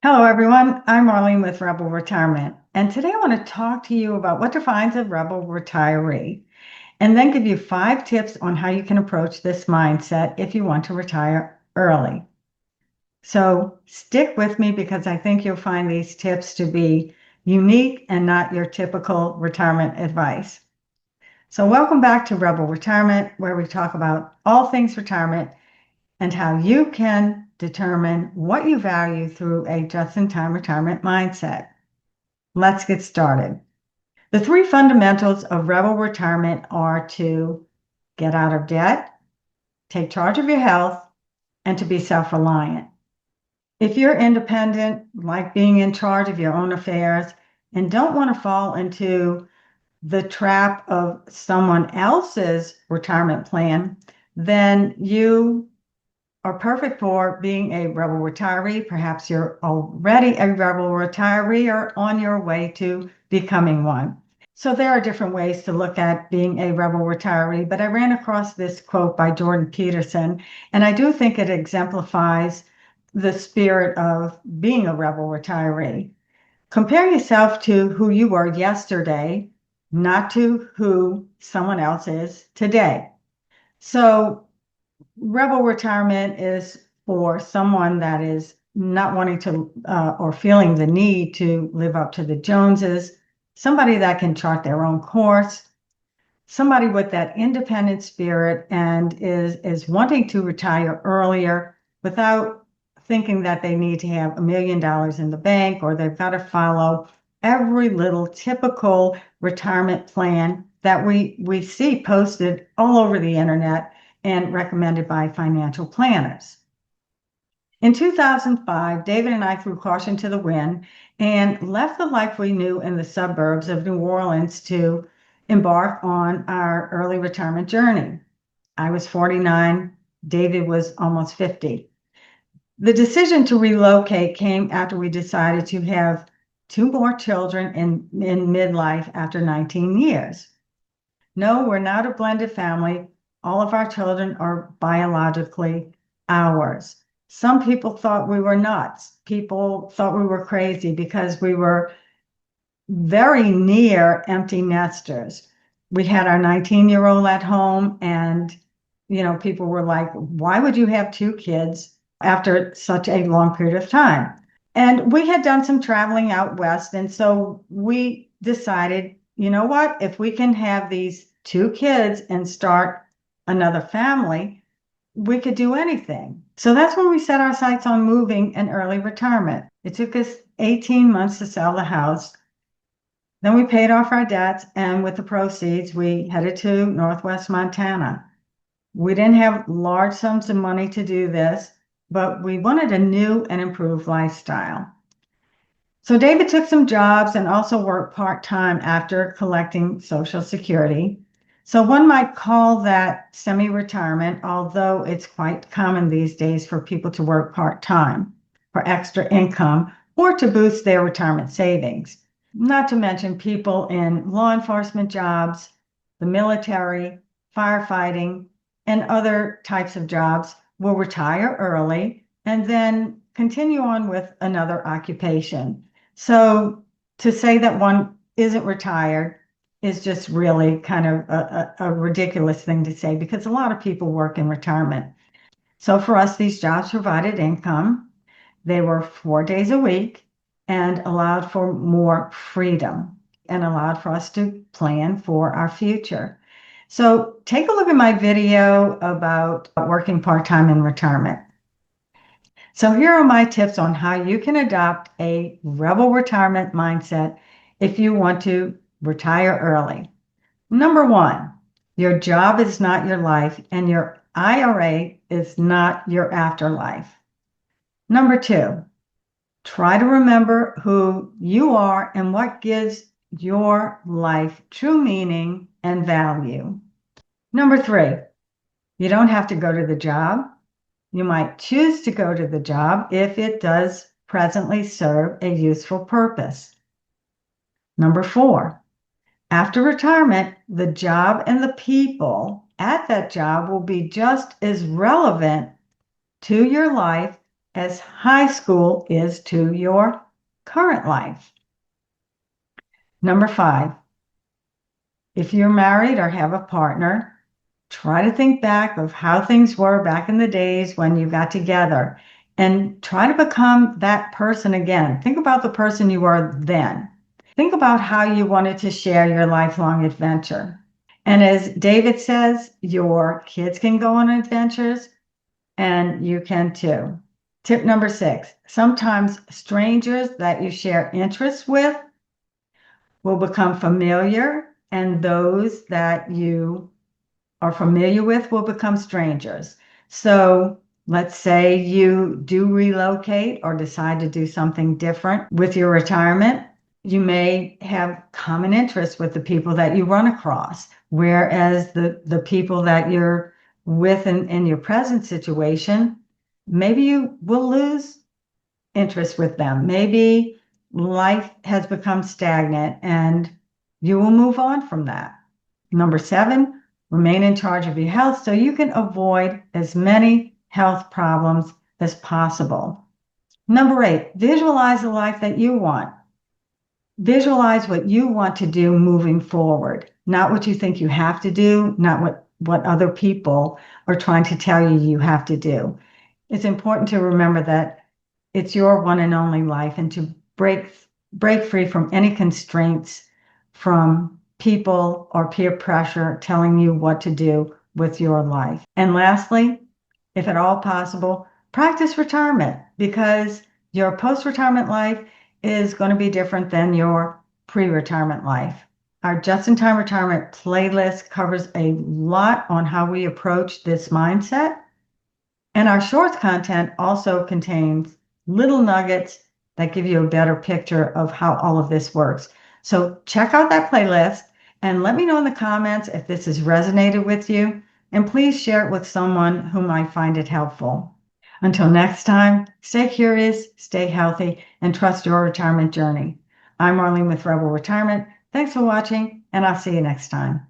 Hello, everyone. I'm Marlene with Rebel Retirement. And today I want to talk to you about what defines a rebel retiree and then give you 5 tips on how you can approach this mindset if you want to retire early. So stick with me because I think you'll find these tips to be unique and not your typical retirement advice. So, welcome back to Rebel Retirement, where we talk about all things retirement and how you can determine what you value through a just-in-time retirement mindset. Let's get started. The 3 fundamentals of Rebel Retirement are to get out of debt, take charge of your health, and to be self-reliant. If you're independent, like being in charge of your own affairs, and don't want to fall into the trap of someone else's retirement plan, then you are perfect for being a rebel retiree. Perhaps you're already a rebel retiree or on your way to becoming one. So there are different ways to look at being a rebel retiree, but I ran across this quote by Jordan Peterson, and I do think it exemplifies the spirit of being a rebel retiree. Compare yourself to who you were yesterday, not to who someone else is today. So rebel retirement is for someone that is not wanting to or feeling the need to live up to the Joneses, somebody that can chart their own course, somebody with that independent spirit and is wanting to retire earlier without thinking that they need to have $1 million in the bank or they've got to follow every little typical retirement plan that we see posted all over the internet and recommended by financial planners. In 2005, David and I threw caution to the wind and left the life we knew in the suburbs of New Orleans to embark on our early retirement journey. I was 49, David was almost 50. The decision to relocate came after we decided to have 2 more children in midlife after 19 years. No, we're not a blended family. All of our children are biologically ours. Some people thought we were nuts. People thought we were crazy because we were very near empty nesters. We had our 19-year-old at home, and people were like, why would you have 2 kids after such a long period of time? And we had done some traveling out west, and so we decided, you know what, if we can have these 2 kids and start another family, we could do anything. So that's when we set our sights on moving and early retirement. It took us 18 months to sell the house. Then we paid off our debts, and with the proceeds, we headed to Northwest Montana. We didn't have large sums of money to do this, but we wanted a new and improved lifestyle. So David took some jobs and also worked part-time after collecting Social Security. So one might call that semi-retirement, although it's quite common these days for people to work part-time for extra income or to boost their retirement savings. Not to mention people in law enforcement jobs, the military, firefighting, and other types of jobs will retire early and then continue on with another occupation. So to say that one isn't retired is just really kind of a ridiculous thing to say because a lot of people work in retirement. So for us, these jobs provided income. They were 4 days a week and allowed for more freedom and allowed for us to plan for our future. So take a look at my video about working part-time in retirement. So here are my tips on how you can adopt a rebel retirement mindset if you want to retire early. Number 1, your job is not your life and your IRA is not your afterlife. Number 2, try to remember who you are and what gives your life true meaning and value. Number 3, you don't have to go to the job. You might choose to go to the job if it does presently serve a useful purpose. Number 4, after retirement, the job and the people at that job will be just as relevant to your life as high school is to your current life. Number 5, if you're married or have a partner, try to think back of how things were back in the days when you got together and try to become that person again. Think about the person you were then. Think about how you wanted to share your lifelong adventure. And as David says, your kids can go on adventures and you can too. Tip number 6, sometimes strangers that you share interests with will become familiar, and those that you are familiar with will become strangers. So let's say you do relocate or decide to do something different with your retirement. You may have common interests with the people that you run across, whereas the people that you're with in your present situation, maybe you will lose interest with them. Maybe life has become stagnant and you will move on from that. Number 7, remain in charge of your health so you can avoid as many health problems as possible. Number 8, visualize the life that you want. Visualize what you want to do moving forward, not what you think you have to do, not what other people are trying to tell you you have to do. It's important to remember that it's your one and only life, and to break free from any constraints from people or peer pressure telling you what to do with your life. And lastly, if at all possible, practice retirement, because your post-retirement life is going to be different than your pre-retirement life. Our Just-in-Time Retirement playlist covers a lot on how we approach this mindset. And our shorts content also contains little nuggets that give you a better picture of how all of this works. So check out that playlist and let me know in the comments if this has resonated with you. And please share it with someone who might find it helpful. Until next time, stay curious, stay healthy, and trust your retirement journey. I'm Marlene with Rebel Retirement. Thanks for watching, and I'll see you next time.